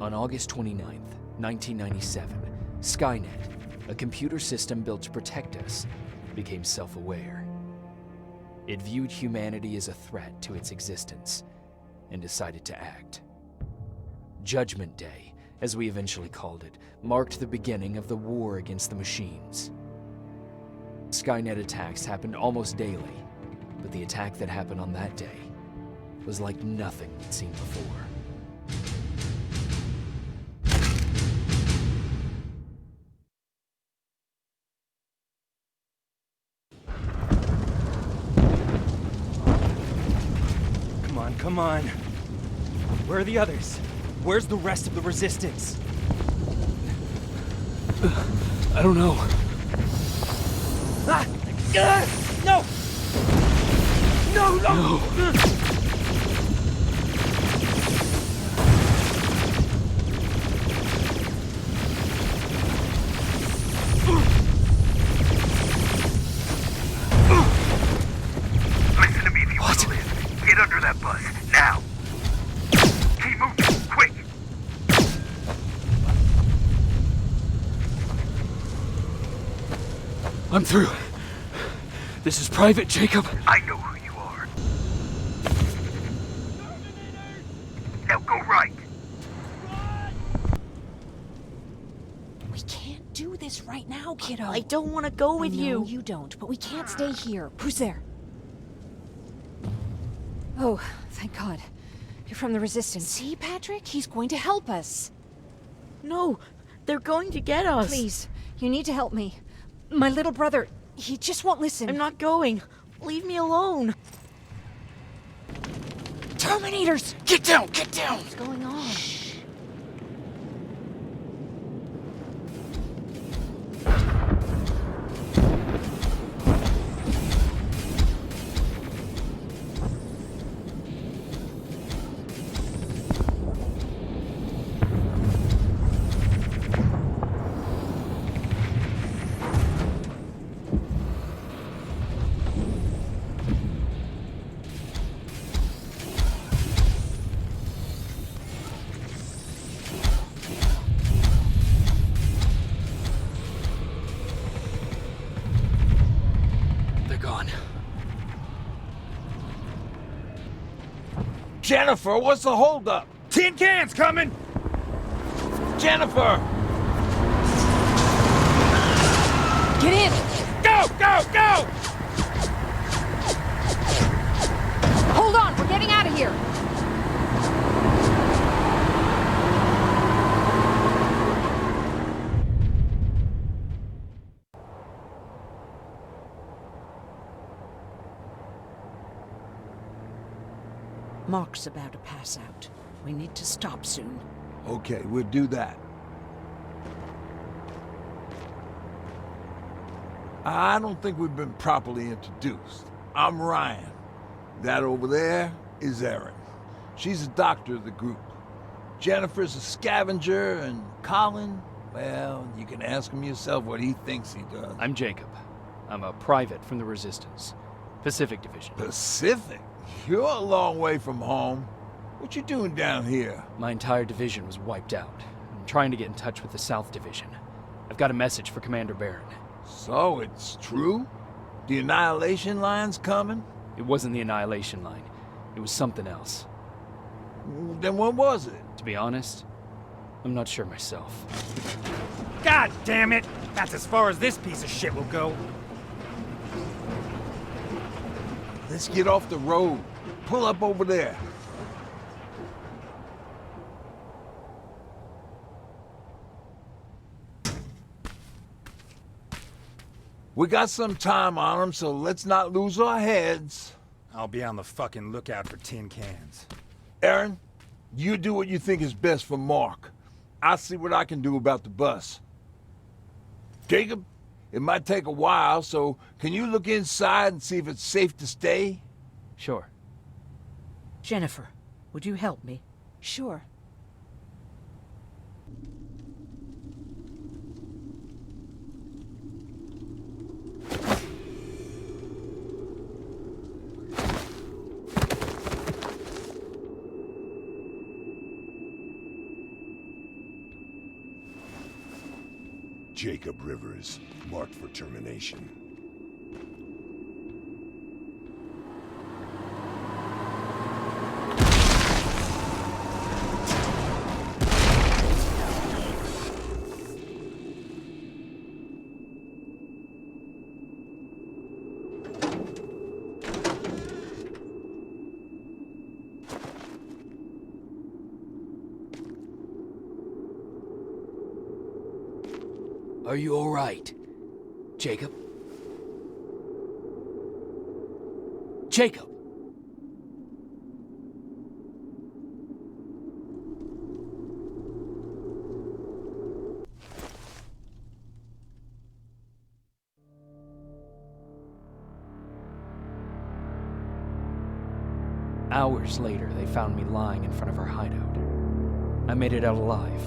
On August 29th, 1997, Skynet, a computer system built to protect us, became self-aware. It viewed humanity as a threat to its existence and decided to act. Judgment Day, as we eventually called it, marked the beginning of the war against the machines. Skynet attacks happened almost daily, but the attack that happened on that day was like nothing we'd seen before. Come on. Where are the others? Where's the rest of the resistance? I don't know. Ah! No! No! Listen to me if you want to live. Get under that bus, now! Keep moving, quick! I'm through. This is Private Jacob. I know who you are. Now go right. We can't do this right now, kiddo. I don't want to go with you. No, you don't, but we can't stay here. Who's there? Oh, thank God. You're from the Resistance. See, Patrick? He's going to help us. No, they're going to get us. Please, you need to help me. My little brother, he just won't listen. I'm not going. Leave me alone. Terminators! Get down! Get down! What's going on? Jennifer, what's the holdup? Tin cans coming! Jennifer! Get in! Go! Go! Go! Hold on, we're getting out of here! Mark's about to pass out. We need to stop soon. Okay, we'll do that. I don't think we've been properly introduced. I'm Ryan. That over there is Erin. She's the doctor of the group. Jennifer's a scavenger, and Colin, well, you can ask him yourself what he thinks he does. I'm Jacob. I'm a private from the Resistance. Pacific Division. Pacific? You're a long way from home. What you doing down here? My entire division was wiped out. I'm trying to get in touch with the South Division. I've got a message for Commander Barron. So, it's true? The Annihilation Line's coming? It wasn't the Annihilation Line. It was something else. Then what was it? To be honest, I'm not sure myself. God damn it! That's as far as this piece of shit will go. Let's get off the road. Pull up over there. We got some time on them, so let's not lose our heads. I'll be on the fucking lookout for tin cans. Erin, you do what you think is best for Mark. I'll see what I can do about the bus. Jacob, it might take a while, so can you look inside and see if it's safe to stay? Sure. Jennifer, would you help me? Sure. Jacob Rivers, marked for termination. Are you all right? Jacob? Jacob! Hours later, they found me lying in front of our hideout. I made it out alive,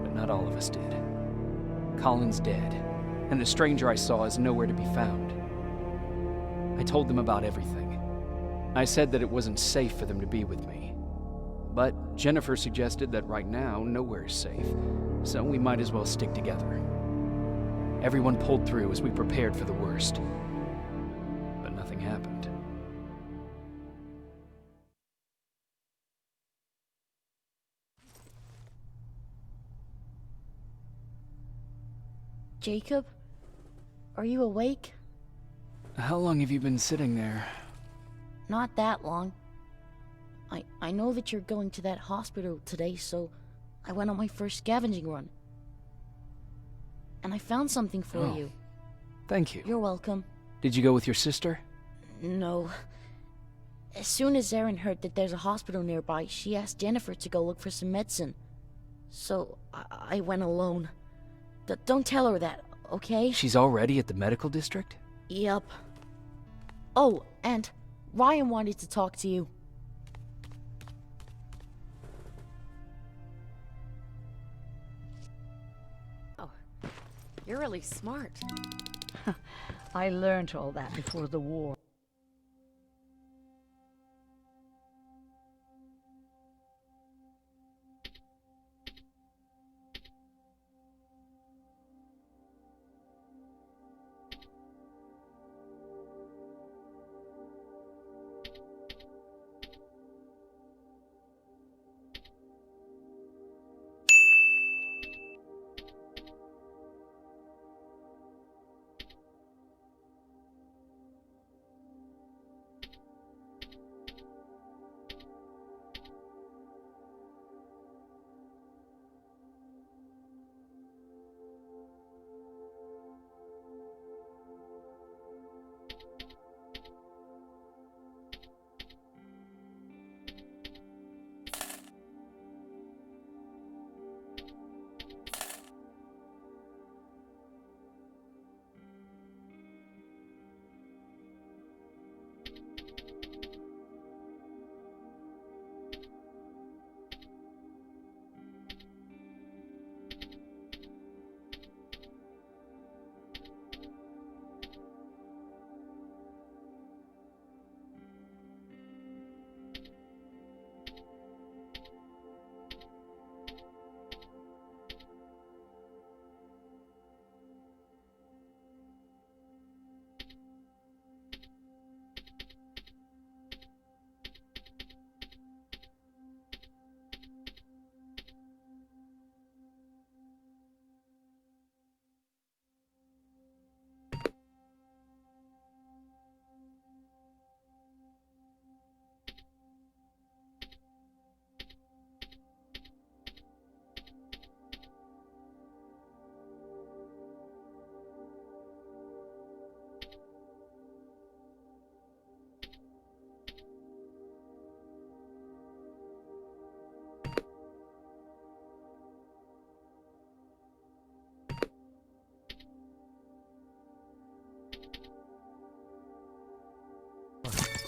but not all of us did. Colin's dead, and the stranger I saw is nowhere to be found. I told them about everything. I said that it wasn't safe for them to be with me. But Jennifer suggested that right now, nowhere is safe, so we might as well stick together. Everyone pulled through as we prepared for the worst. But nothing happened. Jacob? Are you awake? How long have you been sitting there? Not that long. I know that you're going to that hospital today, so I went on my first scavenging run. And I found something for you. Thank you. You're welcome. Did you go with your sister? No. As soon as Erin heard that there's a hospital nearby, she asked Jennifer to go look for some medicine. So I went alone. Don't tell her that, okay? She's already at the medical district? Yep. Oh, and Ryan wanted to talk to you. Oh, you're really smart. I learned all that before the war.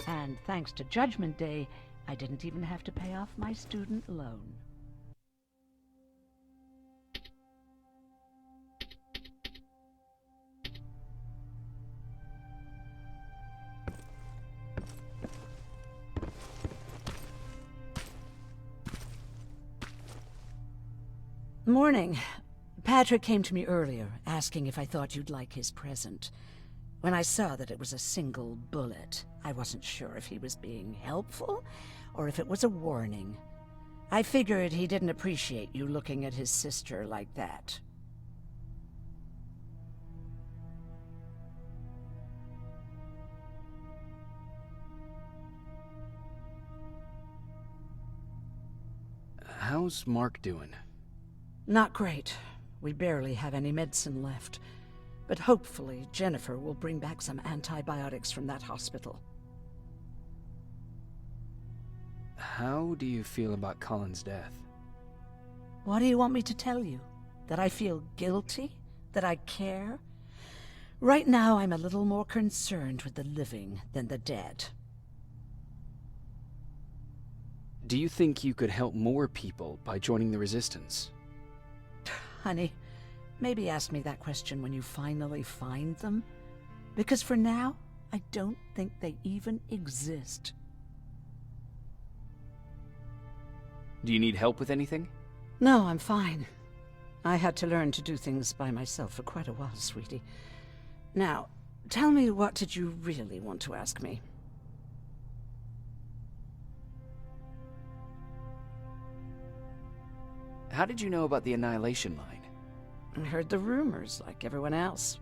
And thanks to Judgment Day, I didn't even have to pay off my student loan. Morning. Patrick came to me earlier, asking if I thought you'd like his present. When I saw that it was a single bullet, I wasn't sure if he was being helpful, or if it was a warning. I figured he didn't appreciate you looking at his sister like that. How's Mark doing? Not great. We barely have any medicine left. But hopefully Jennifer will bring back some antibiotics from that hospital. How do you feel about Colin's death? What do you want me to tell you? That I feel guilty? That I care? Right now I'm a little more concerned with the living than the dead. Do you think you could help more people by joining the Resistance? Honey, maybe ask me that question when you finally find them. Because for now, I don't think they even exist. Do you need help with anything? No, I'm fine. I had to learn to do things by myself for quite a while, sweetie. Now, tell me, what did you really want to ask me? How did you know about the Annihilation Line? I heard the rumors, like everyone else.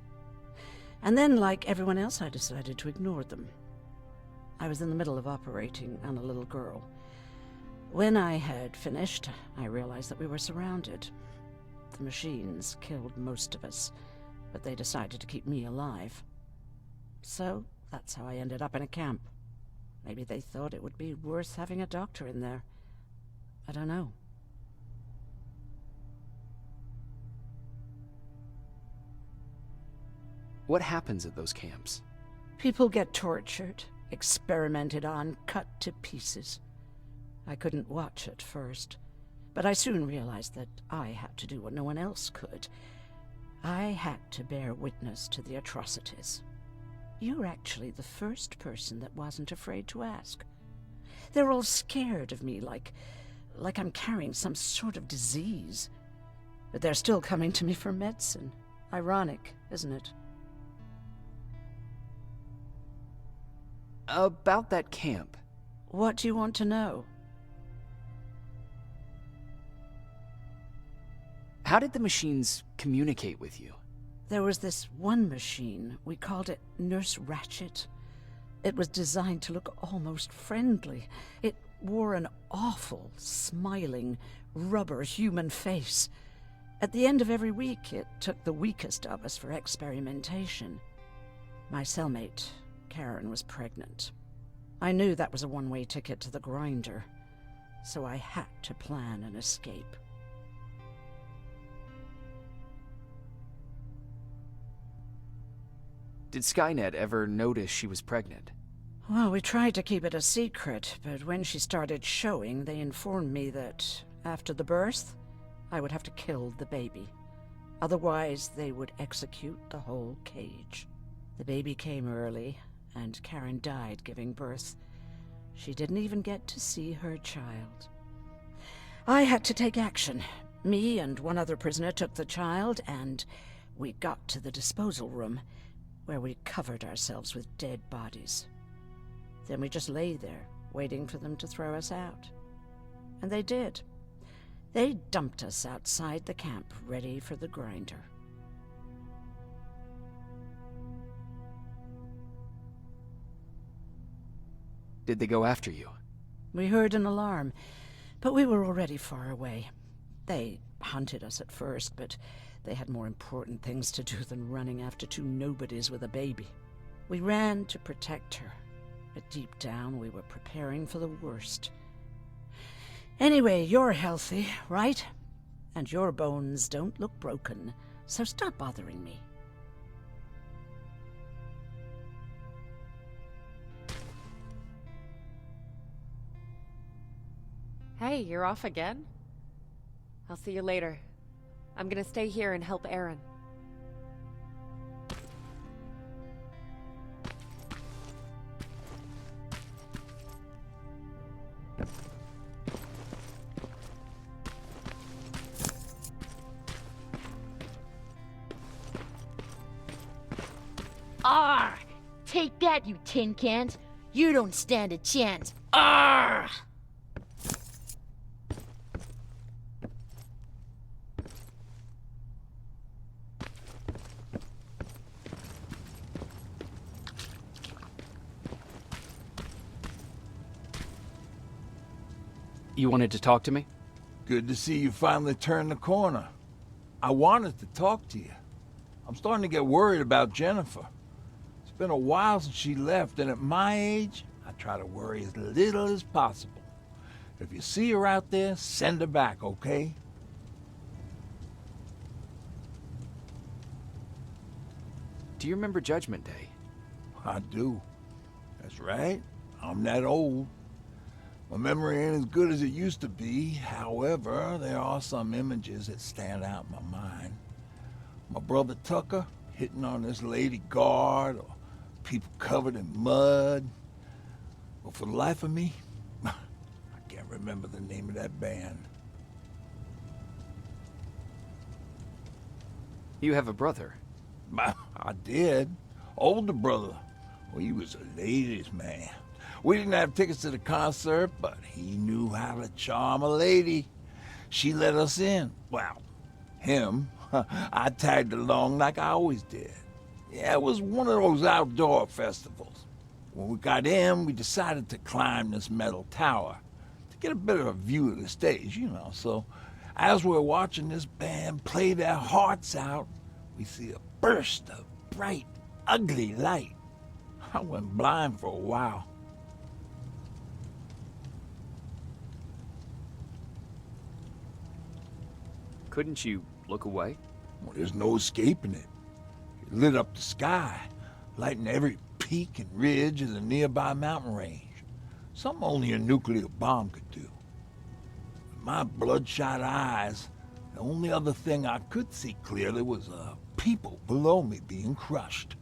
And then, like everyone else, I decided to ignore them. I was in the middle of operating on a little girl. When I had finished, I realized that we were surrounded. The machines killed most of us, but they decided to keep me alive. So, that's how I ended up in a camp. Maybe they thought it would be worth having a doctor in there. I don't know. What happens at those camps? People get tortured, experimented on, cut to pieces. I couldn't watch at first, but I soon realized that I had to do what no one else could. I had to bear witness to the atrocities. You're actually the first person that wasn't afraid to ask. They're all scared of me, like I'm carrying some sort of disease. But they're still coming to me for medicine. Ironic, isn't it? About that camp. What do you want to know? How did the machines communicate with you? There was this one machine. We called it Nurse Ratchet. It was designed to look almost friendly. It wore an awful, smiling, rubber human face. At the end of every week, it took the weakest of us for experimentation. My cellmate, Karen, was pregnant. I knew that was a one-way ticket to the grinder, so I had to plan an escape. Did Skynet ever notice she was pregnant? Well, we tried to keep it a secret, but when she started showing, they informed me that after the birth, I would have to kill the baby. Otherwise, they would execute the whole cage. The baby came early, and Karen died giving birth. She didn't even get to see her child. I had to take action. Me and one other prisoner took the child, and we got to the disposal room, where we covered ourselves with dead bodies. Then we just lay there, waiting for them to throw us out. And they did. They dumped us outside the camp, ready for the grinder. Did they go after you? We heard an alarm, but we were already far away. They hunted us at first, but they had more important things to do than running after two nobodies with a baby. We ran to protect her, but deep down we were preparing for the worst. Anyway, you're healthy, right? And your bones don't look broken, so stop bothering me. Hey, you're off again? I'll see you later. I'm gonna stay here and help Aaron. Arr! Take that, you tin cans. You don't stand a chance. Arr! You wanted to talk to me? Good to see you finally turned the corner. I wanted to talk to you. I'm starting to get worried about Jennifer. It's been a while since she left, and at my age, I try to worry as little as possible. If you see her out there, send her back, okay? Do you remember Judgment Day? I do. That's right. I'm that old. My memory ain't as good as it used to be. However, there are some images that stand out in my mind. My brother Tucker hitting on this lady guard, or people covered in mud. But for the life of me, I can't remember the name of that band. You have a brother. I did. Older brother. Well, he was a ladies' man. We didn't have tickets to the concert, but he knew how to charm a lady. She let us in. Well, him. I tagged along like I always did. Yeah, it was one of those outdoor festivals. When we got in, we decided to climb this metal tower to get a bit of a view of the stage, you know. So as we're watching this band play their hearts out, we see a burst of bright, ugly light. I went blind for a while. Couldn't you look away? Well, there's no escaping it. It lit up the sky, lighting every peak and ridge of the nearby mountain range. Something only a nuclear bomb could do. With my bloodshot eyes, the only other thing I could see clearly was people below me being crushed.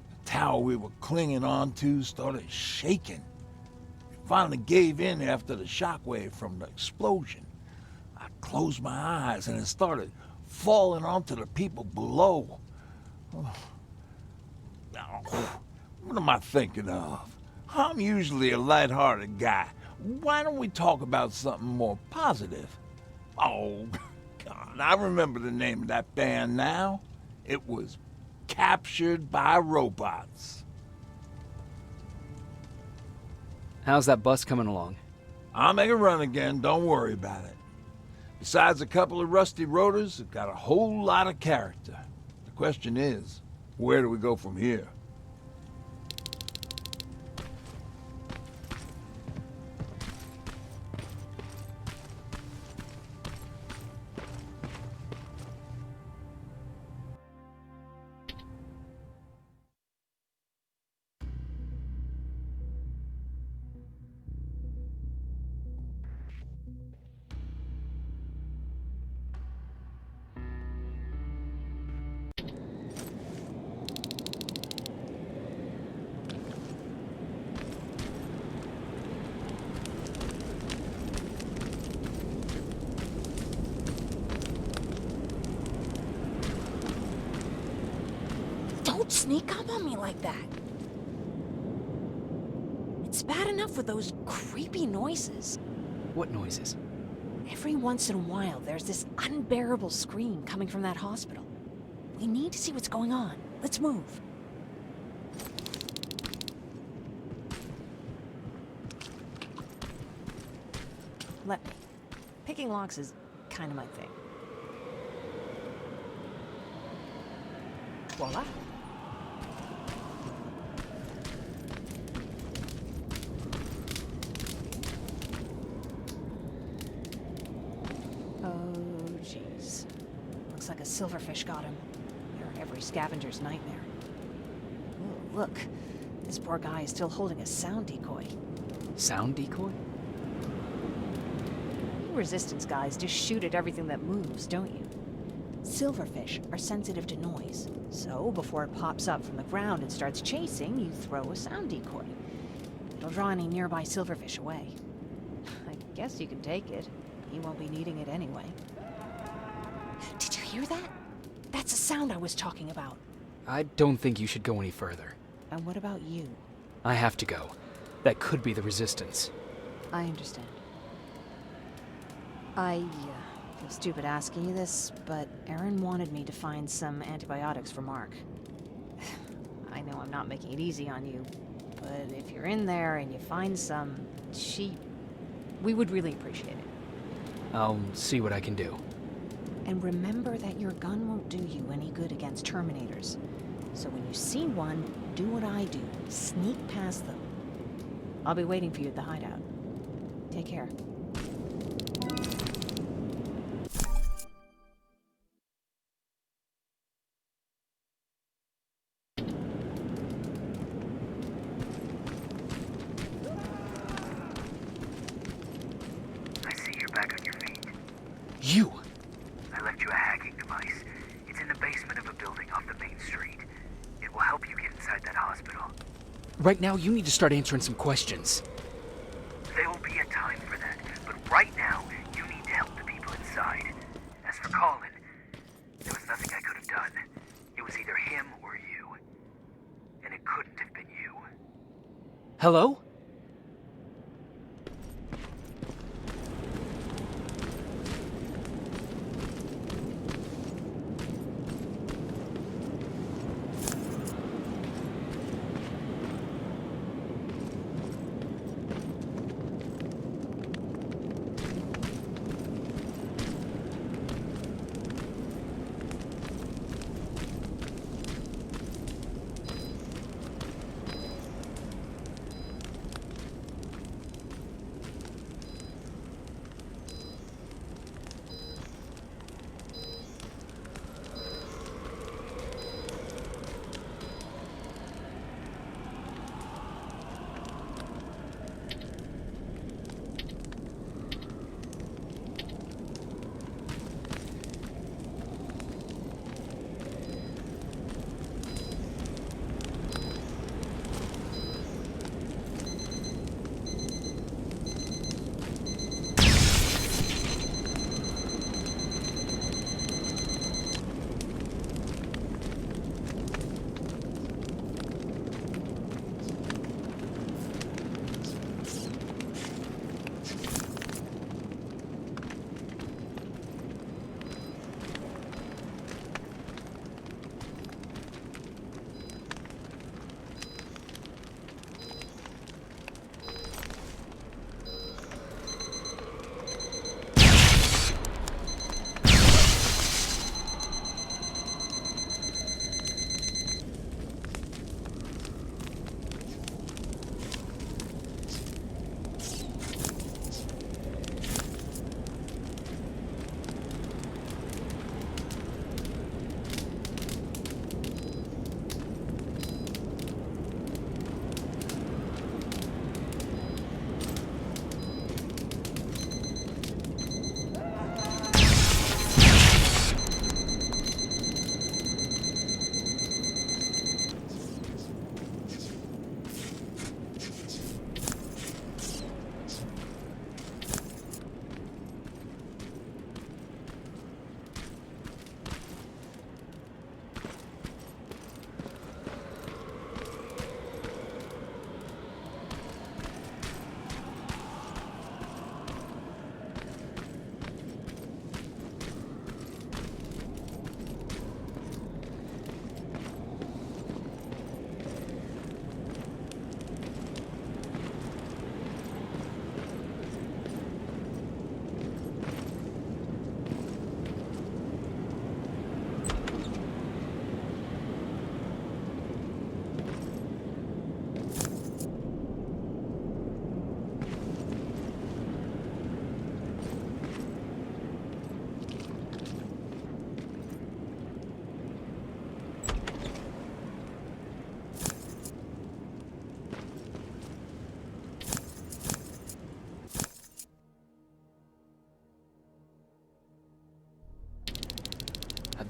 The tower we were clinging onto started shaking. It finally gave in after the shockwave from the explosion. I closed my eyes and it started falling onto the people below. Oh. What am I thinking of? I'm usually a lighthearted guy. Why don't we talk about something more positive? Oh, God, I remember the name of that band now. It was Captured by Robots. How's that bus coming along? I'll make a run again, don't worry about it. Besides a couple of rusty rotors, it got a whole lot of character. The question is, where do we go from here? Don't sneak up on me like that. It's bad enough with those creepy noises. What noises? Every once in a while, there's this unbearable scream coming from that hospital. We need to see what's going on. Let's move. Let me. Picking locks is kind of my thing. Voila. Oh, jeez. Looks like a silverfish got him. They're every scavenger's nightmare. Ooh, look. This poor guy is still holding a sound decoy. Sound decoy? You resistance guys just shoot at everything that moves, don't you? Silverfish are sensitive to noise, so before it pops up from the ground and starts chasing, you throw a sound decoy. It'll draw any nearby silverfish away. I guess you can take it. He won't be needing it anyway. Did you hear that? That's the sound I was talking about. I don't think you should go any further. And what about you? I have to go. That could be the Resistance. I understand. I feel stupid asking you this, but Erin wanted me to find some antibiotics for Mark. I know I'm not making it easy on you, but if you're in there and you find some, we would really appreciate it. I'll see what I can do. And remember that your gun won't do you any good against Terminators. So when you see one, do what I do. Sneak past them. I'll be waiting for you at the hideout. Take care. I see you're back on your feet. You! I left you a hacking device. It's in the basement of a building off the main street. It will help you get inside that hospital. Right now, you need to start answering some questions. There will be a time for that, but right now, you need to help the people inside. As for Colin, there was nothing I could have done. It was either him or you. And it couldn't have been you. Hello?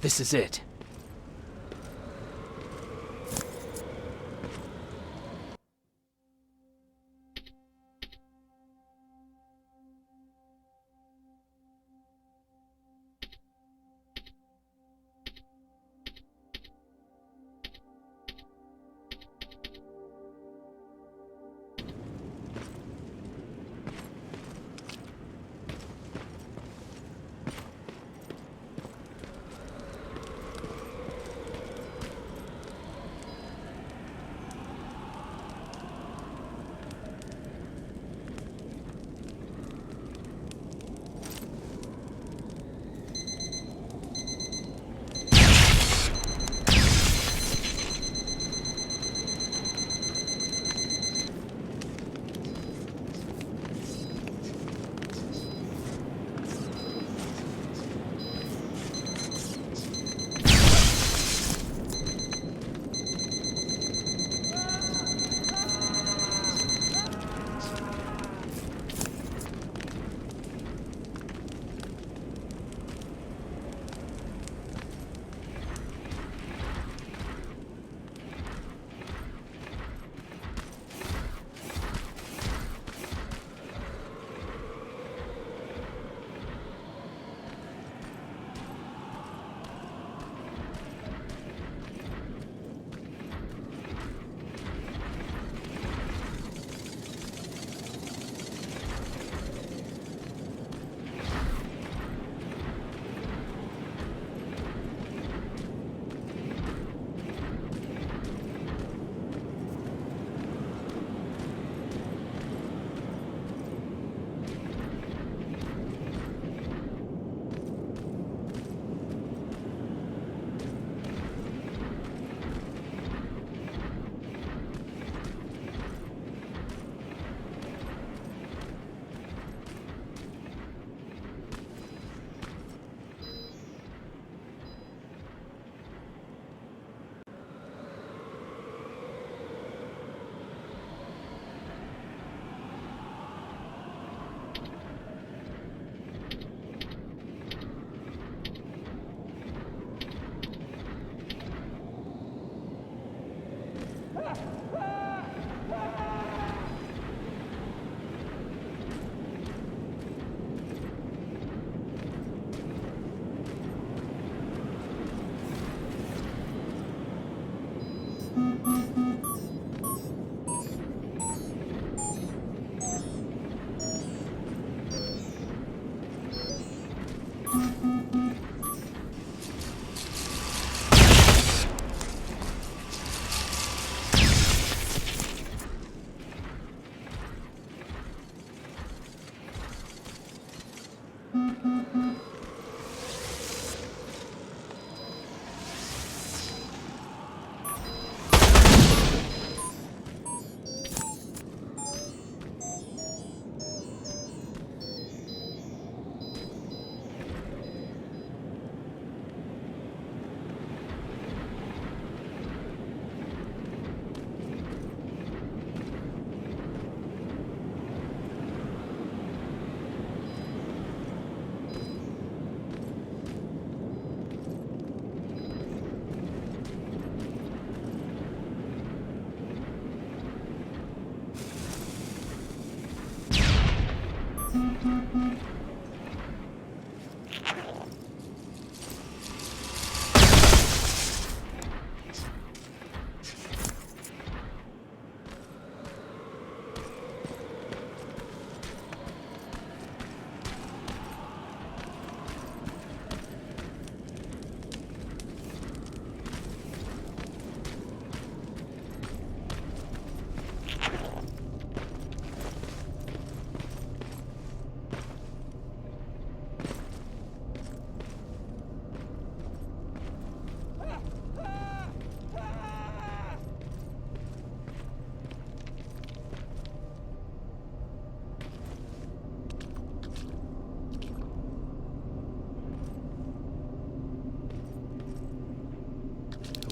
This is it.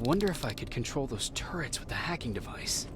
wonder if I could control those turrets with the hacking device.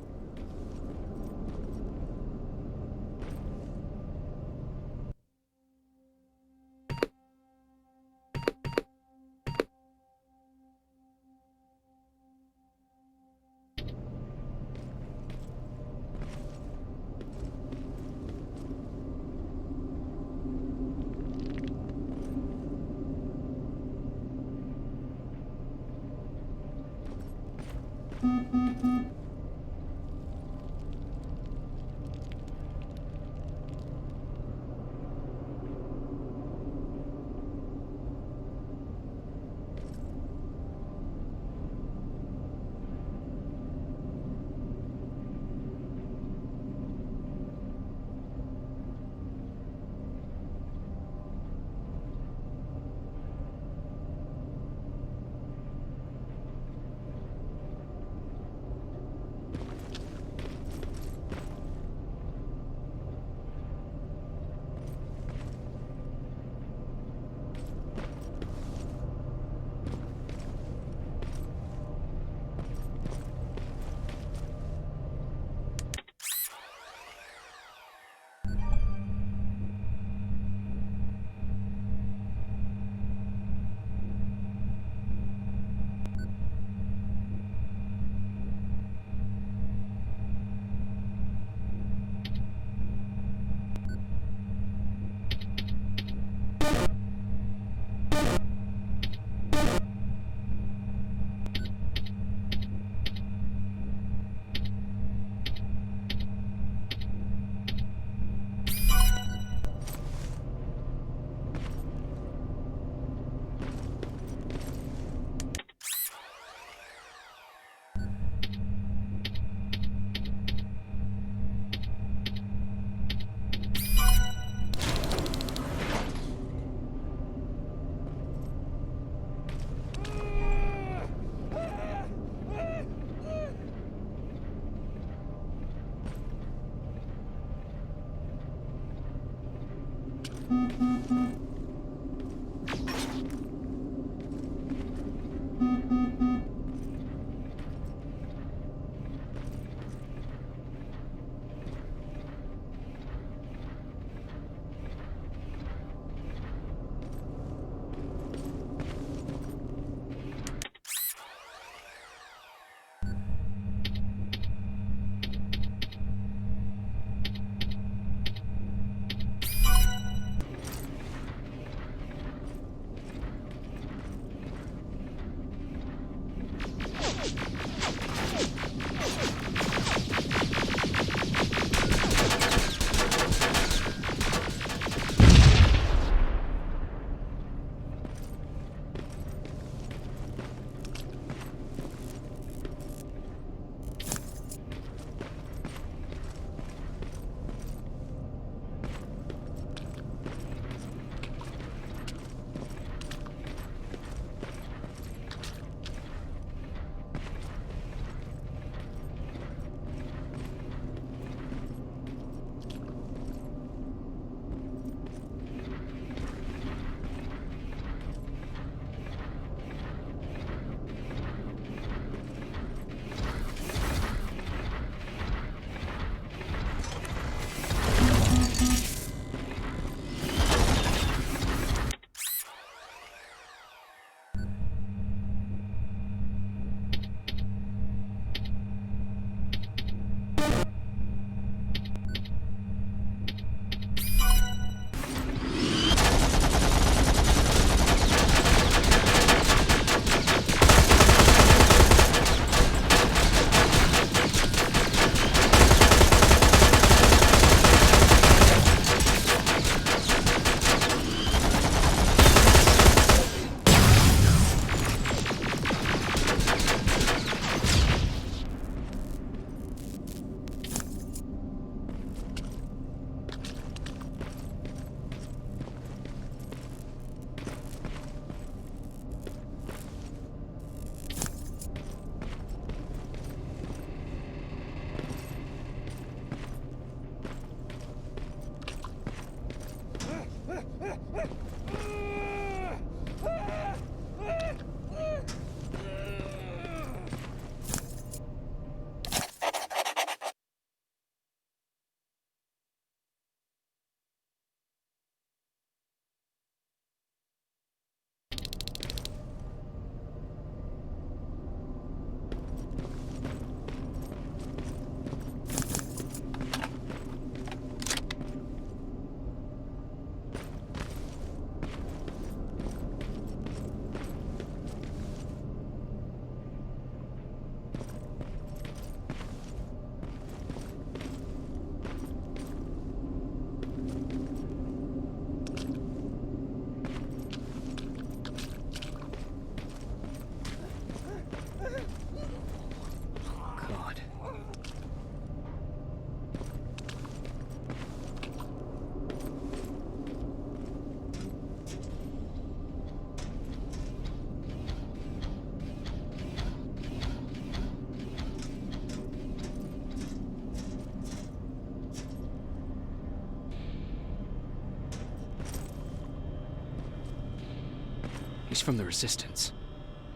He's from the Resistance.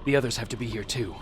The others have to be here too.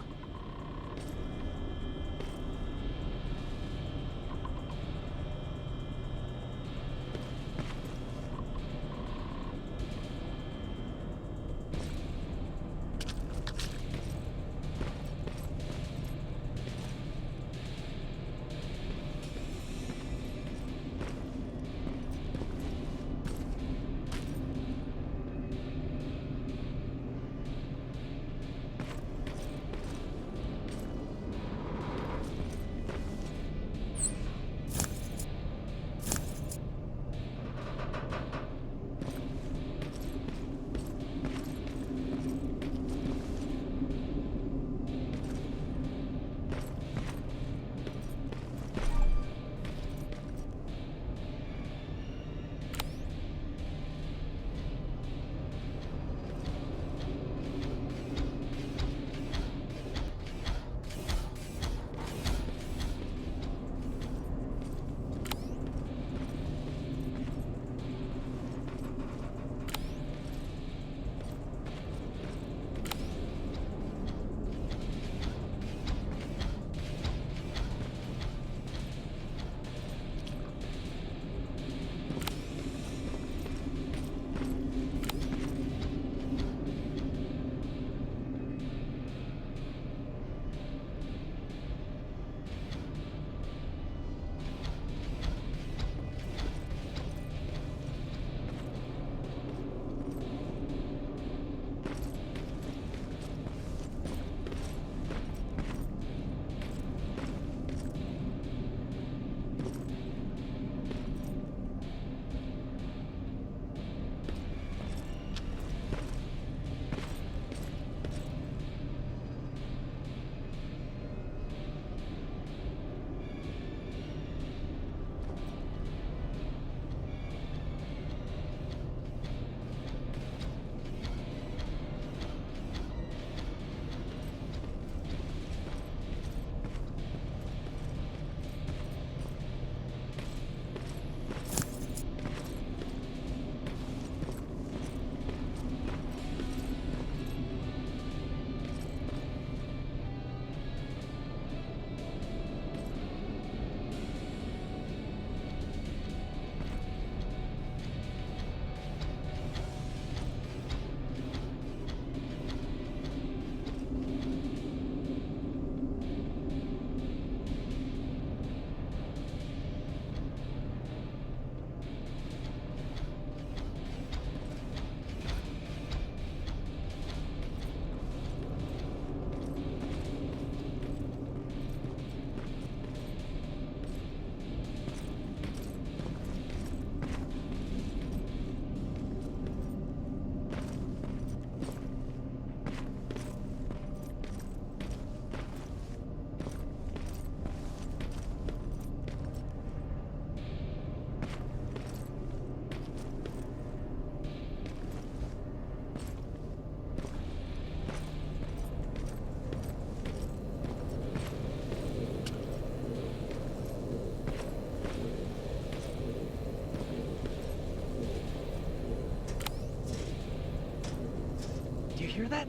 Do you hear that?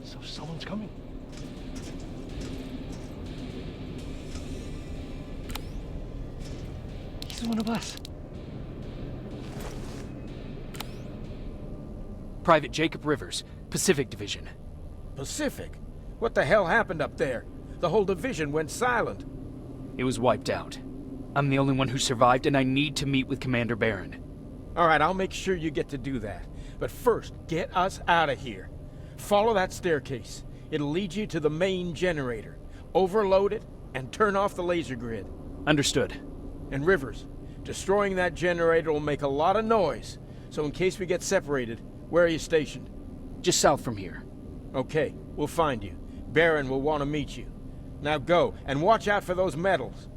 So someone's coming. He's one of us. Private Jacob Rivers, Pacific Division. Pacific? What the hell happened up there? The whole division went silent. It was wiped out. I'm the only one who survived, and I need to meet with Commander Barron. All right, I'll make sure you get to do that. But first, get us out of here. Follow that staircase. It'll lead you to the main generator. Overload it and turn off the laser grid. Understood. And Rivers, destroying that generator will make a lot of noise. So in case we get separated, where are you stationed? Just south from here. Okay, we'll find you. Barron will want to meet you. Now go, and watch out for those metals.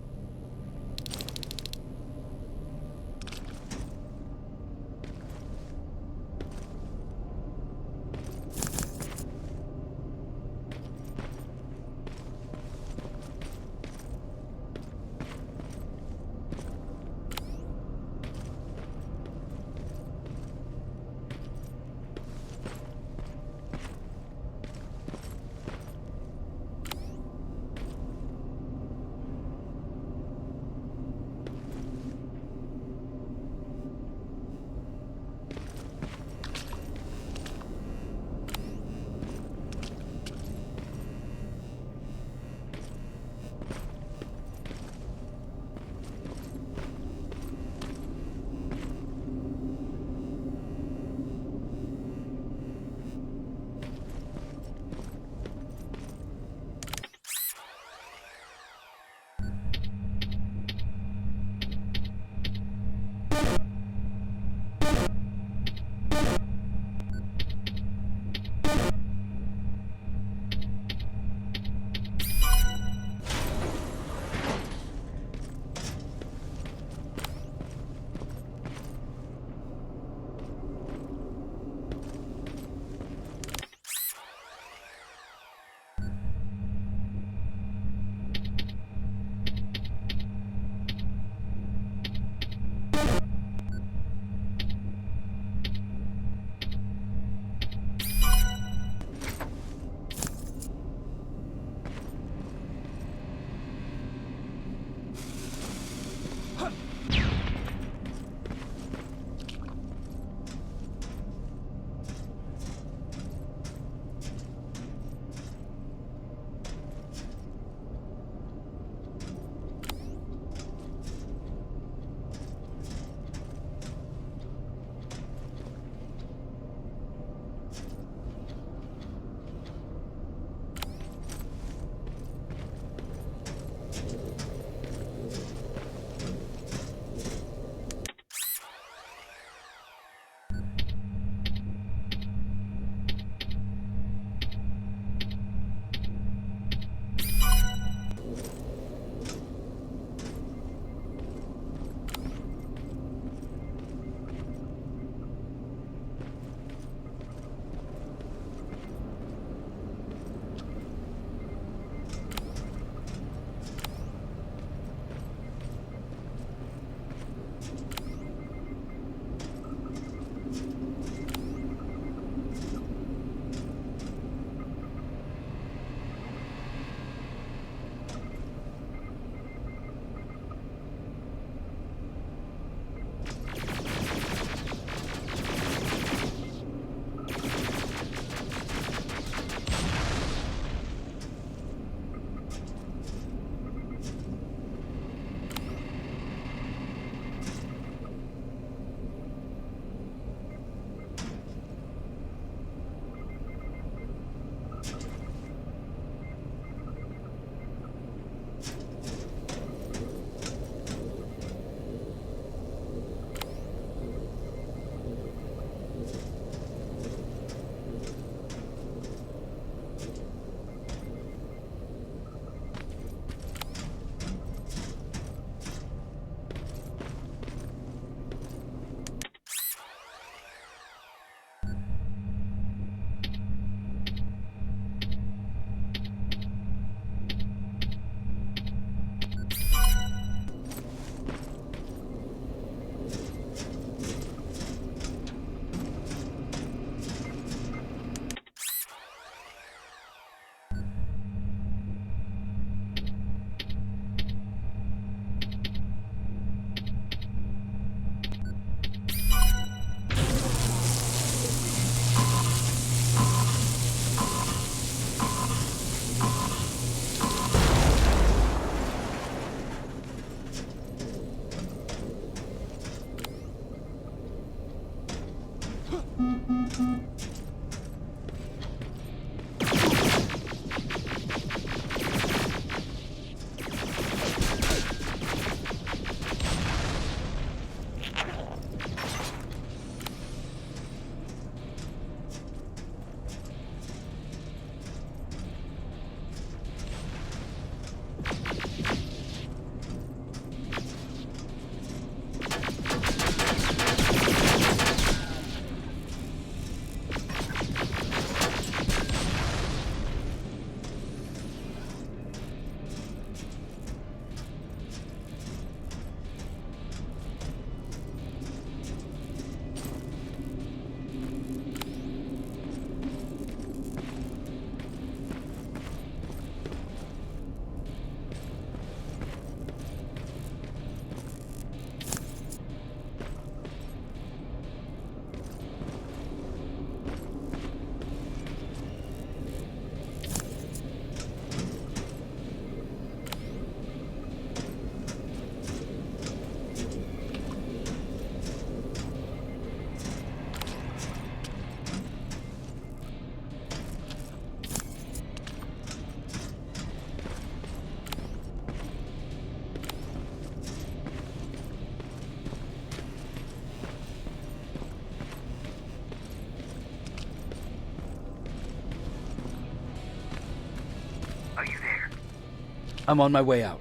I'm on my way out.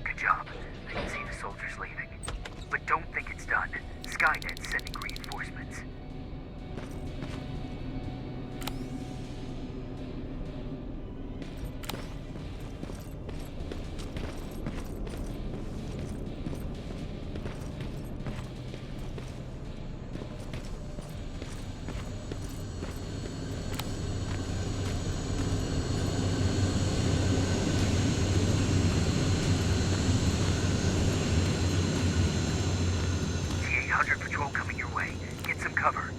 Good job. I can see the soldiers leaving. But don't think it's done. Skynet's sending reinforcements. T-800 patrol coming your way. Get some cover.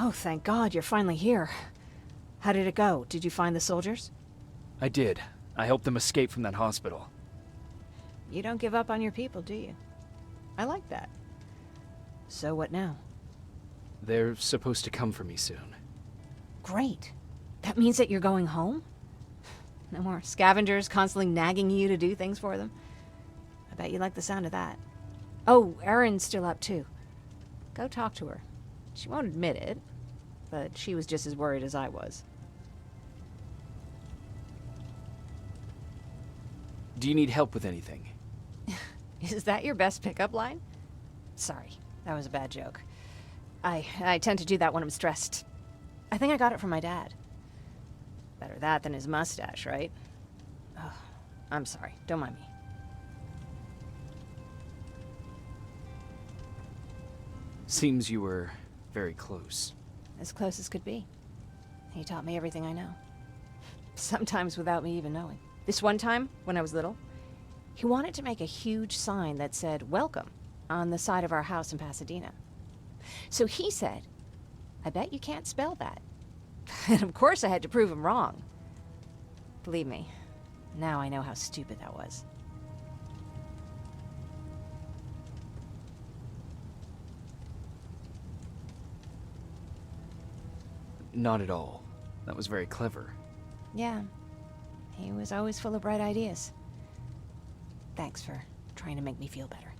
Oh, thank God, you're finally here. How did it go? Did you find the soldiers? I did. I helped them escape from that hospital. You don't give up on your people, do you? I like that. So what now? They're supposed to come for me soon. Great. That means that you're going home? No more scavengers constantly nagging you to do things for them? I bet you like the sound of that. Oh, Erin's still up too. Go talk to her. She won't admit it, but she was just as worried as I was. Do you need help with anything? Is that your best pickup line? Sorry, that was a bad joke. I tend to do that when I'm stressed. I think I got it from my dad. Better that than his mustache, right? Oh, I'm sorry. Don't mind me. Seems you were very close. As close as could be. He taught me everything I know. Sometimes without me even knowing. This one time, when I was little, he wanted to make a huge sign that said, "Welcome," on the side of our house in Pasadena. So he said, "I bet you can't spell that." And of course I had to prove him wrong. Believe me, now I know how stupid that was. Not at all. That was very clever. Yeah, he was always full of bright ideas. Thanks for trying to make me feel better.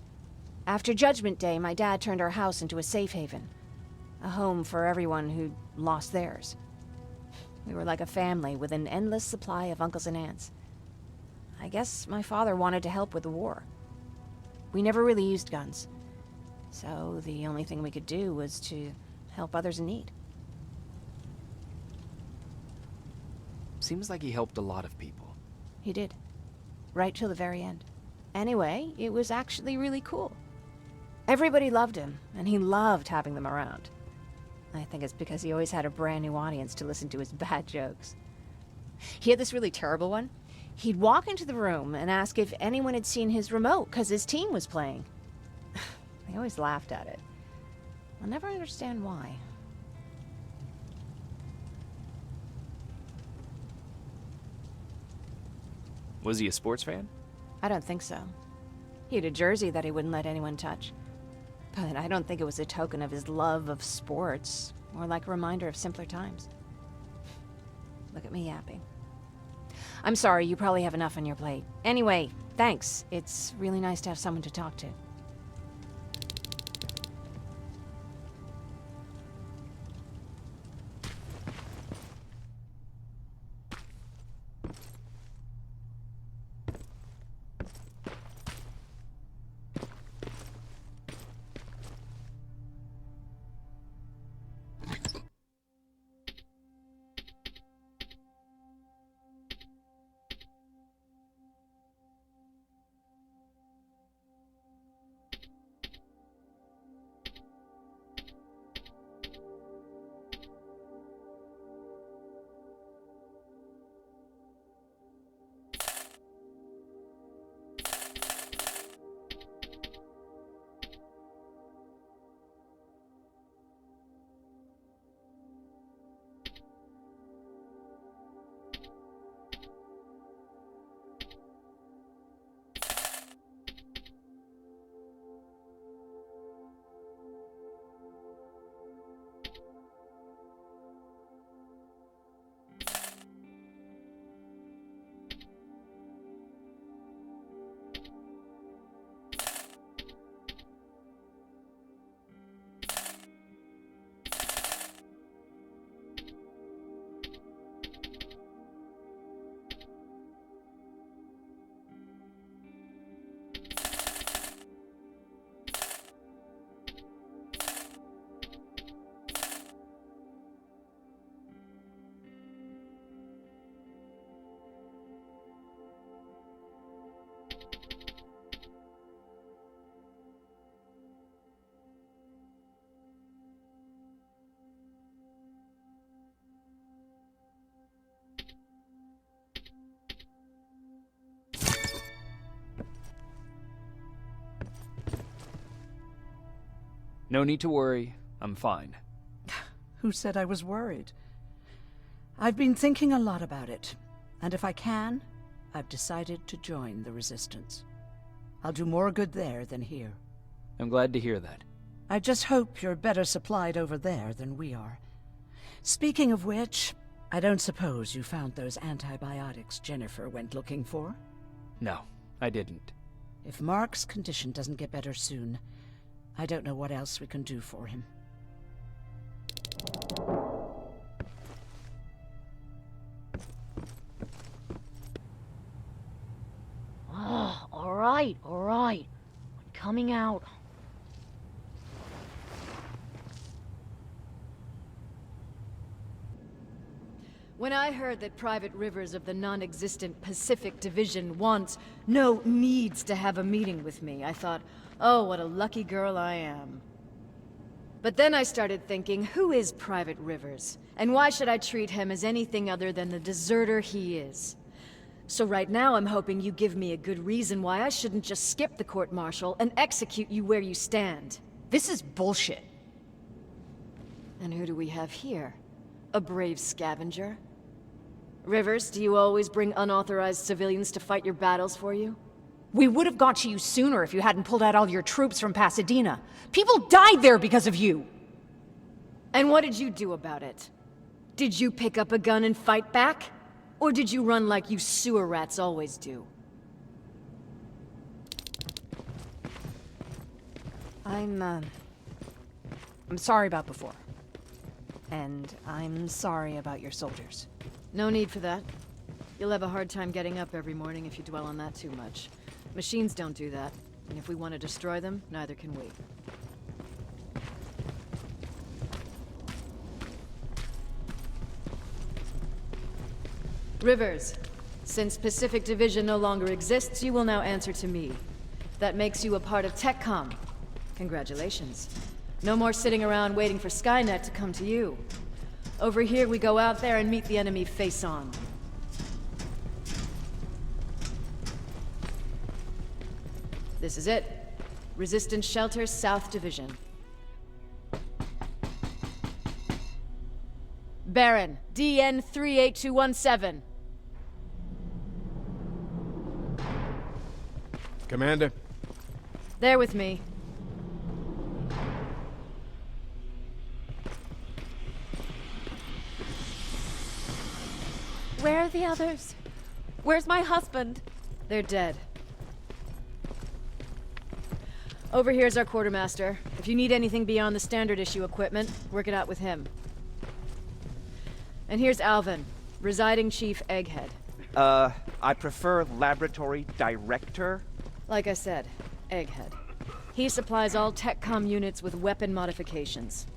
After Judgment Day, my dad turned our house into a safe haven. A home for everyone who lost theirs. We were like a family with an endless supply of uncles and aunts. I guess my father wanted to help with the war. We never really used guns. So the only thing we could do was to help others in need. Seems like he helped a lot of people. He did. Right till the very end. Anyway, it was actually really cool. Everybody loved him, and he loved having them around. I think it's because he always had a brand new audience to listen to his bad jokes. He had this really terrible one. He'd walk into the room and ask if anyone had seen his remote because his team was playing. I always laughed at it. I'll never understand why. Was he a sports fan? I don't think so. He had a jersey that he wouldn't let anyone touch. But I don't think it was a token of his love of sports, more like a reminder of simpler times. Look at me yapping. I'm sorry, you probably have enough on your plate. Anyway, thanks. It's really nice to have someone to talk to. No need to worry. I'm fine. Who said I was worried? I've been thinking a lot about it, and if I can, I've decided to join the Resistance. I'll do more good there than here. I'm glad to hear that. I just hope you're better supplied over there than we are. Speaking of which, I don't suppose you found those antibiotics Jennifer went looking for? No, I didn't. If Mark's condition doesn't get better soon, I don't know what else we can do for him. Oh, all right. I'm coming out. When I heard that Private Rivers of the non-existent Pacific Division needs to have a meeting with me, I thought, oh, what a lucky girl I am. But then I started thinking, who is Private Rivers? And why should I treat him as anything other than the deserter he is? So right now I'm hoping you give me a good reason why I shouldn't just skip the court-martial and execute you where you stand. This is bullshit. And who do we have here? A brave scavenger? Rivers, do you always bring unauthorized civilians to fight your battles for you? We would have got to you sooner if you hadn't pulled out all your troops from Pasadena. People died there because of you! And what did you do about it? Did you pick up a gun and fight back? Or did you run like you sewer rats always do? I'm sorry about before. And I'm sorry about your soldiers. No need for that. You'll have a hard time getting up every morning if you dwell on that too much. Machines don't do that, and if we want to destroy them, neither can we. Rivers, since Pacific Division no longer exists, you will now answer to me. That makes you a part of TechCom. Congratulations. No more sitting around waiting for Skynet to come to you. Over here, we go out there and meet the enemy face-on. This is it. Resistance Shelter, South Division. Baron, DN 38217. Commander. There with me. Where are the others? Where's my husband? They're dead. Over here's our quartermaster. If you need anything beyond the standard issue equipment, work it out with him. And here's Alvin, residing Chief Egghead. I prefer Laboratory Director. Like I said, Egghead. He supplies all TechCom units with weapon modifications.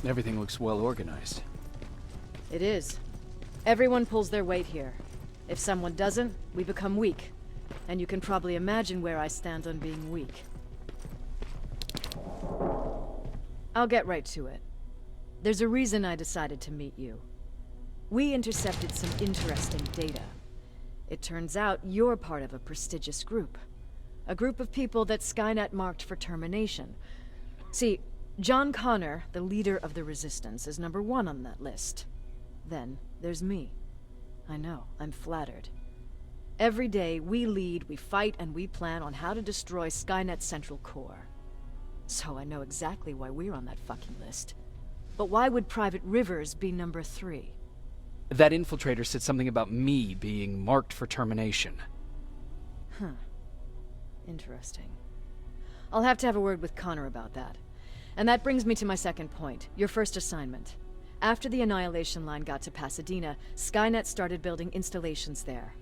Everything looks well organized. It is. Everyone pulls their weight here. If someone doesn't, we become weak. And you can probably imagine where I stand on being weak. I'll get right to it. There's a reason I decided to meet you. We intercepted some interesting data. It turns out you're part of a prestigious group. A group of people that Skynet marked for termination. See, John Connor, the leader of the Resistance, is #1 on that list. Then there's me. I know, I'm flattered. Every day, we lead, we fight, and we plan on how to destroy Skynet's central core. So I know exactly why we're on that fucking list. But why would Private Rivers be #3? That infiltrator said something about me being marked for termination. Huh. Interesting. I'll have to have a word with Connor about that. And that brings me to my second point, your first assignment. After the Annihilation Line got to Pasadena, Skynet started building installations there.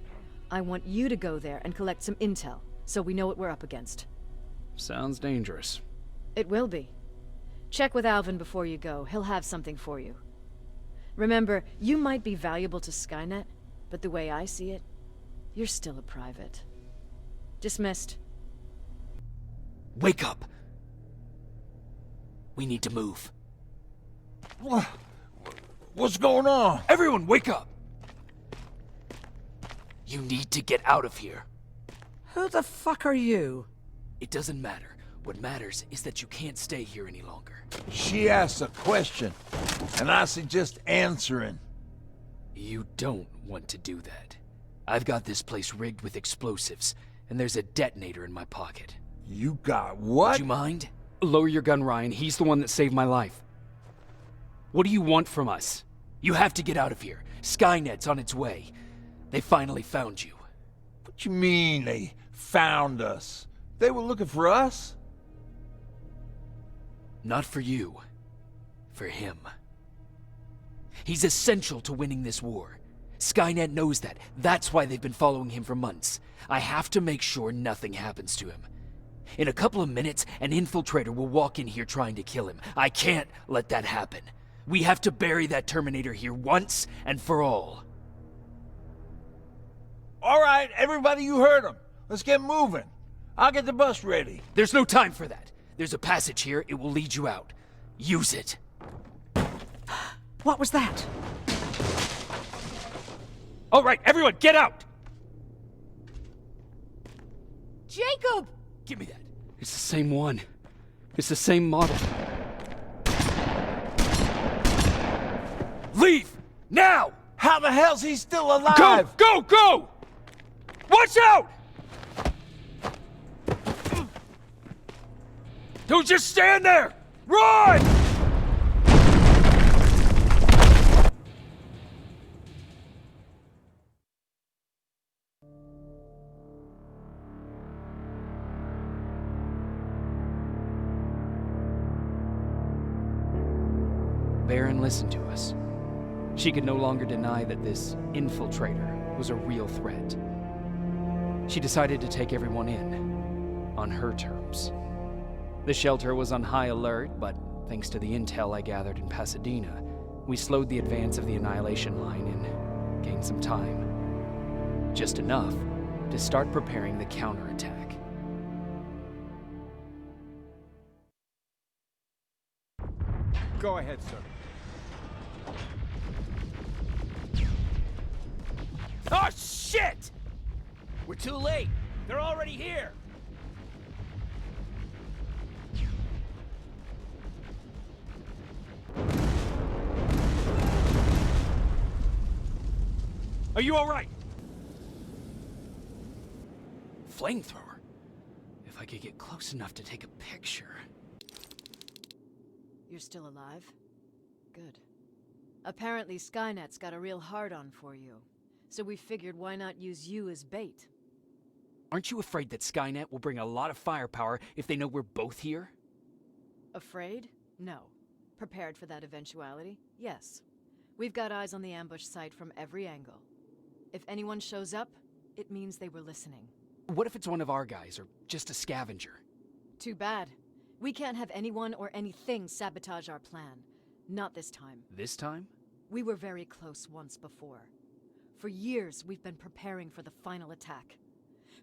I want you to go there and collect some intel, so we know what we're up against. Sounds dangerous. It will be. Check with Alvin before you go. He'll have something for you. Remember, you might be valuable to Skynet, but the way I see it, you're still a private. Dismissed. Wake up! We need to move. What's going on? Everyone, wake up! You need to get out of here. Who the fuck are you? It doesn't matter. What matters is that you can't stay here any longer. She asks a question, and I suggest answering. You don't want to do that. I've got this place rigged with explosives, and there's a detonator in my pocket. You got what? Would you mind? Lower your gun, Ryan. He's the one that saved my life. What do you want from us? You have to get out of here. Skynet's on its way. They finally found you. What you mean they found us? They were looking for us? Not for you. For him. He's essential to winning this war. Skynet knows that. That's why they've been following him for months. I have to make sure nothing happens to him. In a couple of minutes, an infiltrator will walk in here trying to kill him. I can't let that happen. We have to bury that Terminator here once and for all. All right, everybody, you heard him. Let's get moving. I'll get the bus ready. There's no time for that. There's a passage here. It will lead you out. Use it. What was that? All right, everyone, get out! Jacob! Give me that. It's the same one. It's the same model. Leave! Now! How the hell's he still alive? Go! Go! Go! Watch out! Don't just stand there! Run! Baron listened to us. She could no longer deny that this infiltrator was a real threat. She decided to take everyone in, on her terms. The shelter was on high alert, but thanks to the intel I gathered in Pasadena, we slowed the advance of the Annihilation Line and gained some time. Just enough to start preparing the counterattack. Go ahead, sir. Oh, shit! We're too late. They're already here. Are you all right? Flamethrower? If I could get close enough to take a picture. You're still alive? Good. Apparently Skynet's got a real hard-on for you. So we figured why not use you as bait? Aren't you afraid that Skynet will bring a lot of firepower if they know we're both here? Afraid? No. Prepared for that eventuality? Yes. We've got eyes on the ambush site from every angle. If anyone shows up, it means they were listening. What if it's one of our guys, or just a scavenger? Too bad. We can't have anyone or anything sabotage our plan. Not this time. This time? We were very close once before. For years, we've been preparing for the final attack.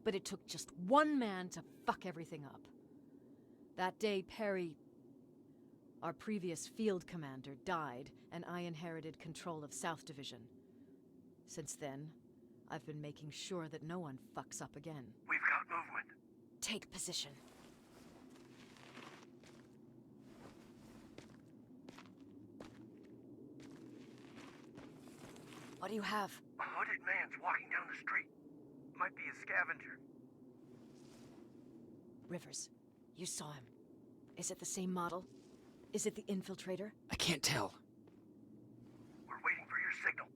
But it took just one man to fuck everything up. That day, Perry, our previous field commander, died, and I inherited control of South Division. Since then, I've been making sure that no one fucks up again. We've got movement. Take position. What do you have? A hooded man's walking down the street. Might be a scavenger. Rivers, you saw him. Is it the same model? Is it the infiltrator? I can't tell. We're waiting for your signal.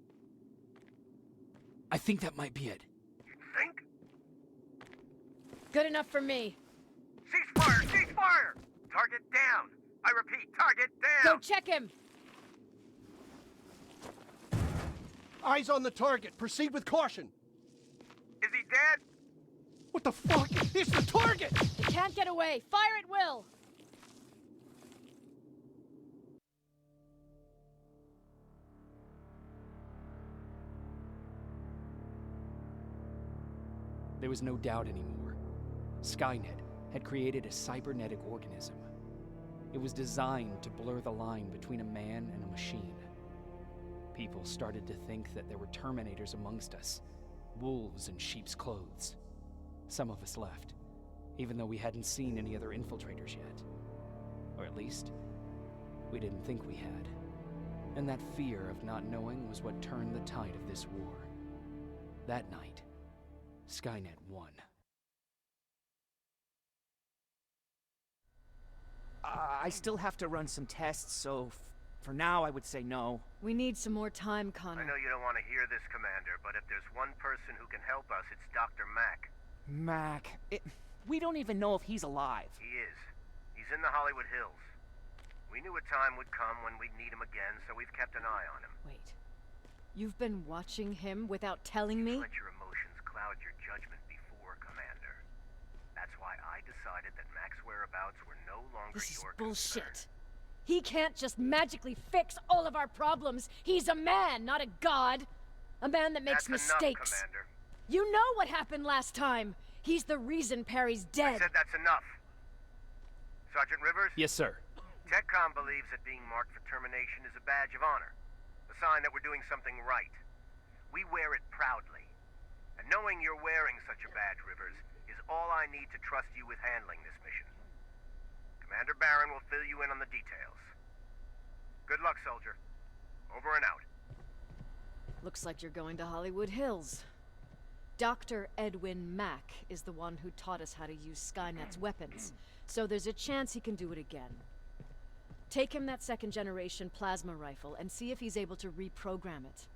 I think that might be it. You think? Good enough for me. Ceasefire! Ceasefire! Target down! I repeat, target down! Go check him! Eyes on the target. Proceed with caution. Is he dead? What the fuck? It's the target! He can't get away. Fire at will! There was no doubt anymore. Skynet had created a cybernetic organism. It was designed to blur the line between a man and a machine. People started to think that there were Terminators amongst us, wolves in sheep's clothes. Some of us left. even though we hadn't seen any other infiltrators yet. Or at least, we didn't think we had. And that fear of not knowing was what turned the tide of this war. That night, Skynet won. I still have to run some tests, so for now I would say no. We need some more time, Connor. I know you don't want to hear this, Commander, but if there's one person who can help us, it's Dr. Mack. Mac, we don't even know if he's alive. He is. He's in the Hollywood Hills. We knew a time would come when we'd need him again, so we've kept an eye on him. Wait. You've been watching him without telling me? Let your emotions cloud your judgment before, Commander. That's why I decided that Mack's whereabouts were no longer This is your bullshit. concern. He can't just magically fix all of our problems. He's a man, not a god. A man that makes That's mistakes. Enough, Commander. You know what happened last time. He's the reason Perry's dead. I said that's enough. Sergeant Rivers? Yes, sir. TechCom believes that being marked for termination is a badge of honor. A sign that we're doing something right. We wear it proudly. And knowing you're wearing such a badge, Rivers, is all I need to trust you with handling this mission. Commander Barron will fill you in on the details. Good luck, soldier. Over and out. Looks like you're going to Hollywood Hills. Dr. Edwin Mack is the one who taught us how to use Skynet's weapons, so there's a chance he can do it again. Take him that second-generation plasma rifle and see if he's able to reprogram it.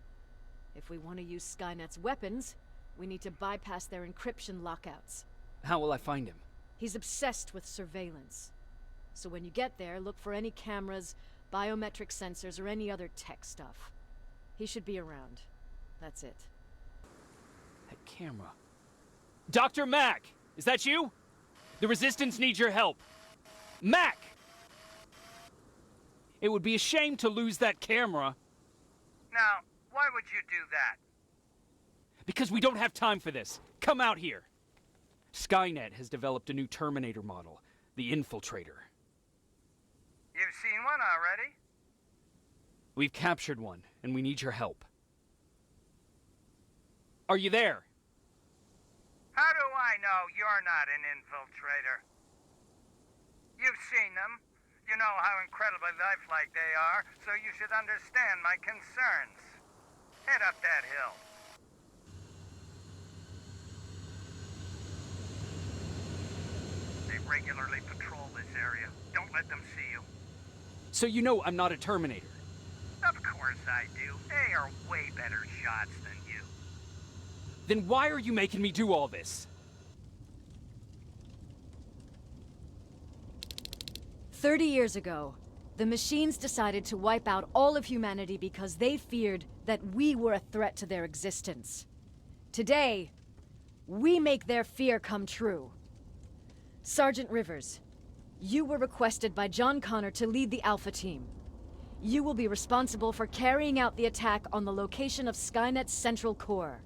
If we want to use Skynet's weapons, we need to bypass their encryption lockouts. How will I find him? He's obsessed with surveillance. So when you get there, look for any cameras, biometric sensors, or any other tech stuff. He should be around. That's it. That camera. Dr. Mack! Is that you? The Resistance needs your help. Mack! It would be a shame to lose that camera. Now, why would you do that? Because we don't have time for this. Come out here. Skynet has developed a new Terminator model, the Infiltrator. You've seen one already? We've captured one, and we need your help. Are you there? How do I know you're not an infiltrator? You've seen them. You know how incredibly lifelike they are, so you should understand my concerns. Head up that hill. They regularly patrol this area. Don't let them see you. So you know I'm not a Terminator. Of course I do. They are way better shots than you. Then why are you making me do all this? 30 years ago, the machines decided to wipe out all of humanity because they feared that we were a threat to their existence. Today, we make their fear come true. Sergeant Rivers, you were requested by John Connor to lead the Alpha Team. You will be responsible for carrying out the attack on the location of Skynet's central core.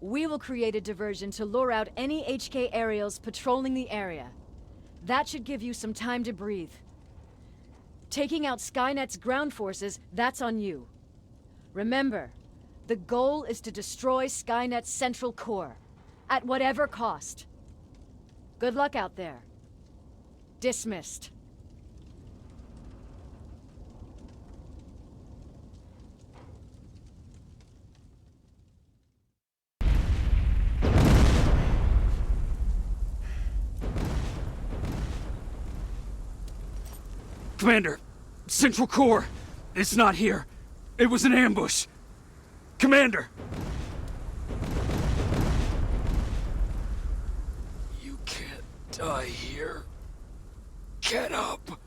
We will create a diversion to lure out any HK aerials patrolling the area. That should give you some time to breathe. Taking out Skynet's ground forces, that's on you. Remember, the goal is to destroy Skynet's central core, at whatever cost. Good luck out there. Dismissed. Commander, Central Core, it's not here. It was an ambush. Commander! You can't die here. Get up!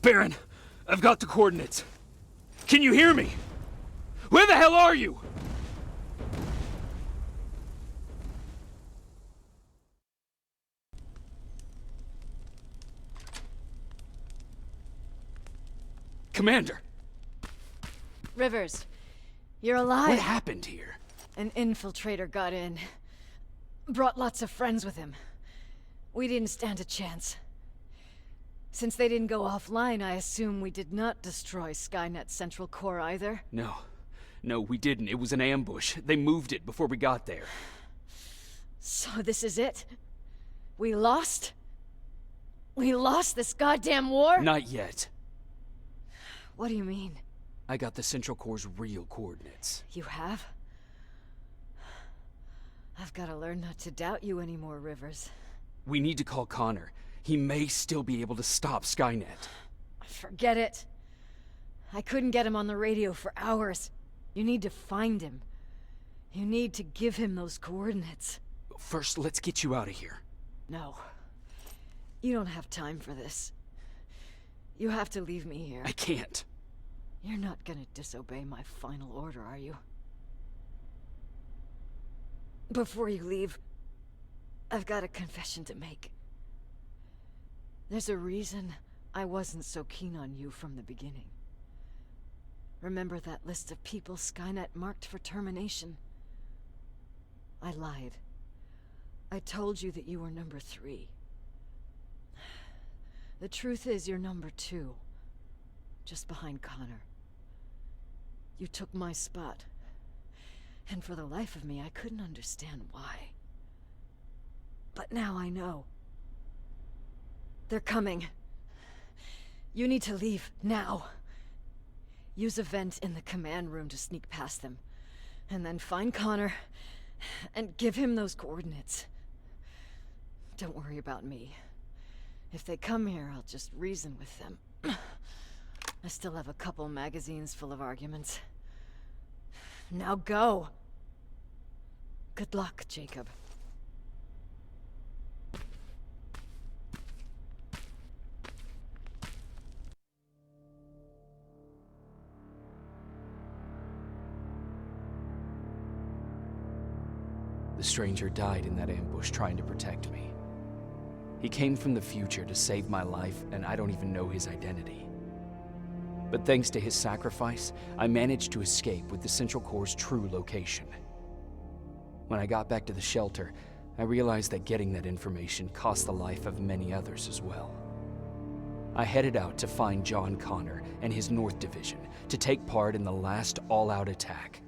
Baron, I've got the coordinates. Can you hear me? Where the hell are you? Commander! Rivers, You're alive. What happened here? An infiltrator got in. Brought lots of friends with him. We didn't stand a chance. Since they didn't go offline, I assume we did not destroy Skynet's central core either? No, we didn't. It was an ambush. They moved it before we got there. So this is it? We lost? We lost this goddamn war? Not yet. What do you mean? I got the central core's real coordinates. You have? I've got to learn not to doubt you anymore, Rivers. We need to call Connor. He may still be able to stop Skynet. Forget it. I couldn't get him on the radio for hours. You need to find him. You need to give him those coordinates. First, let's get you out of here. No. You don't have time for this. You have to leave me here. I can't. You're not gonna disobey my final order, are you? Before you leave, I've got a confession to make. There's a reason I wasn't so keen on you from the beginning. Remember that list of people Skynet marked for termination? I lied. I told you that you were number 3. The truth is you're number 2. Just behind Connor. You took my spot. And for the life of me, I couldn't understand why. But now I know. They're coming. You need to leave, now. Use a vent in the command room to sneak past them. And then find Connor, and give him those coordinates. Don't worry about me. If they come here, I'll just reason with them. I still have a couple magazines full of arguments. Now go! Good luck, Jacob. The stranger died in that ambush trying to protect me. He came from the future to save my life, and I don't even know his identity. But thanks to his sacrifice, I managed to escape with the Central Core's true location. When I got back to the shelter, I realized that getting that information cost the life of many others as well. I headed out to find John Connor and his North Division to take part in the last all-out attack.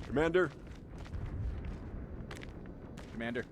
Commander? Commander.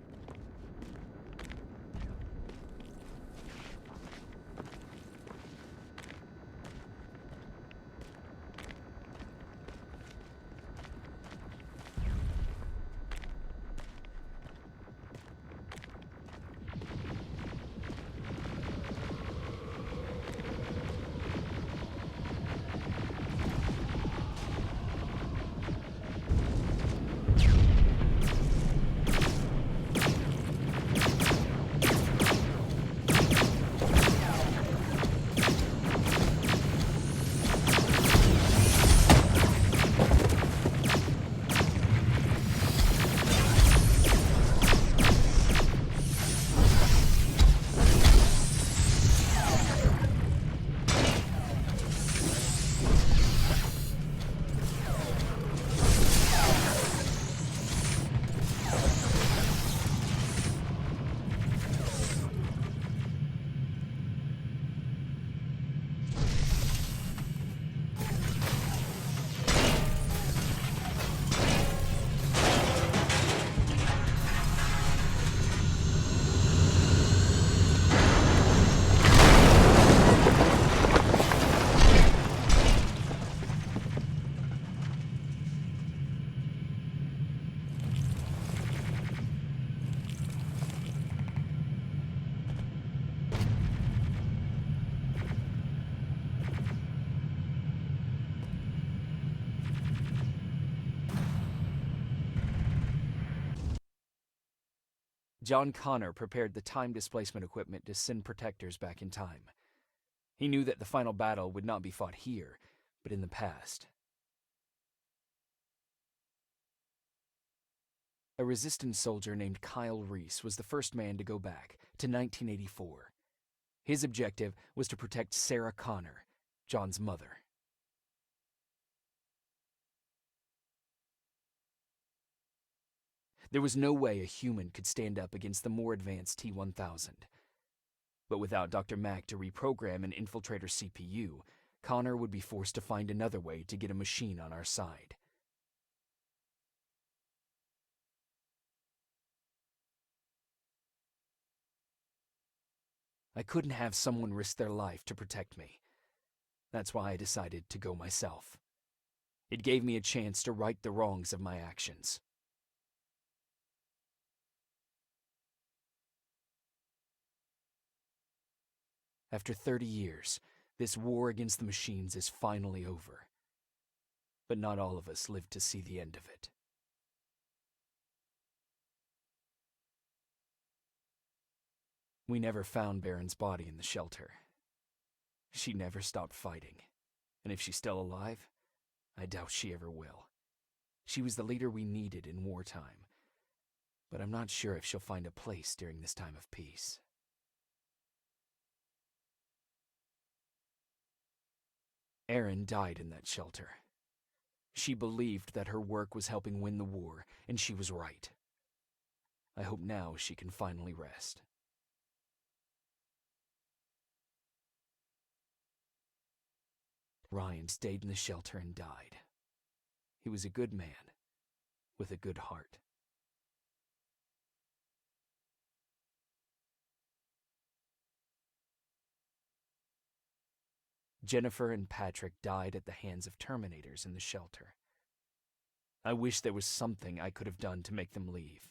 John Connor prepared the time displacement equipment to send protectors back in time. He knew that the final battle would not be fought here, but in the past. A resistance soldier named Kyle Reese was the first man to go back to 1984. His objective was to protect Sarah Connor, John's mother. There was no way a human could stand up against the more advanced T-1000. But without Dr. Mack to reprogram an infiltrator CPU, Connor would be forced to find another way to get a machine on our side. I couldn't have someone risk their life to protect me. That's why I decided to go myself. It gave me a chance to right the wrongs of my actions. After 30 years, this war against the machines is finally over. But not all of us lived to see the end of it. We never found Baron's body in the shelter. She never stopped fighting, and if she's still alive, I doubt she ever will. She was the leader we needed in wartime, but I'm not sure if she'll find a place during this time of peace. Erin died in that shelter. She believed that her work was helping win the war, and she was right. I hope now she can finally rest. Ryan stayed in the shelter and died. He was a good man, with a good heart. Jennifer and Patrick died at the hands of Terminators in the shelter. I wish there was something I could have done to make them leave.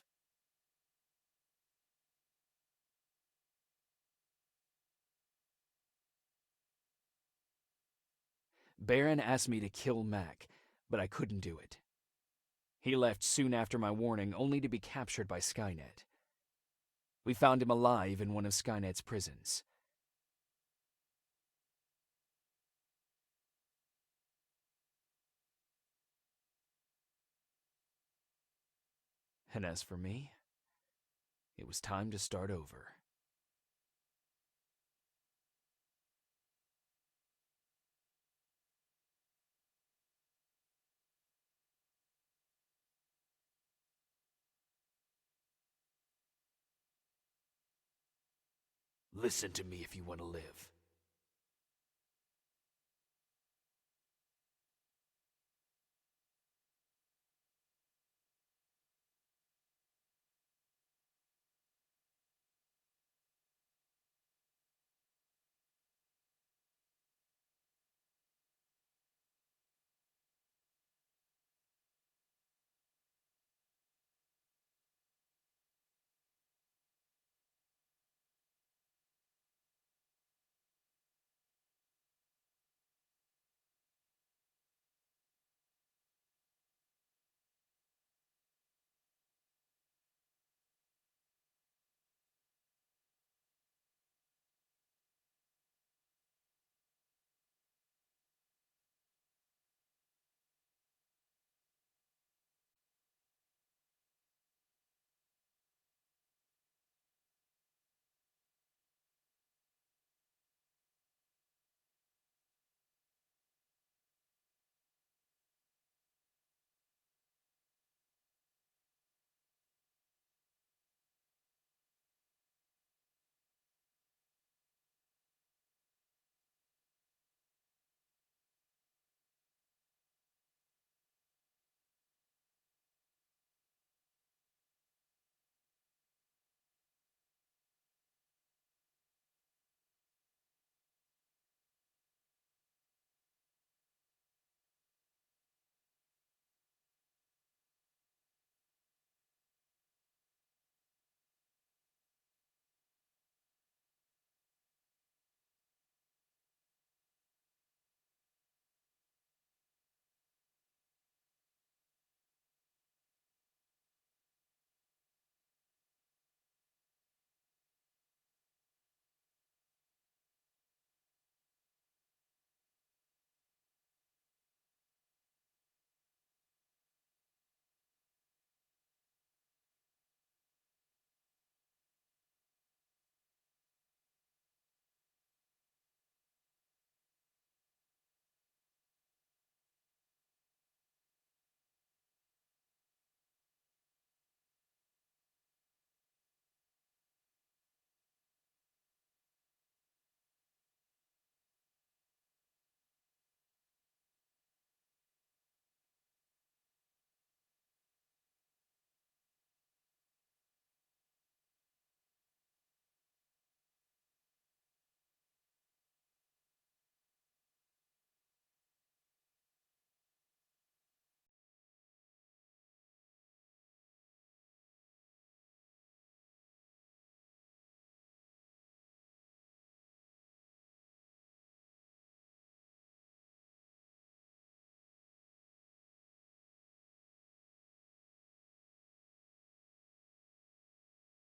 Baron asked me to kill Mac, but I couldn't do it. He left soon after my warning, only to be captured by Skynet. We found him alive in one of Skynet's prisons. And as for me, it was time to start over. Listen to me if you want to live.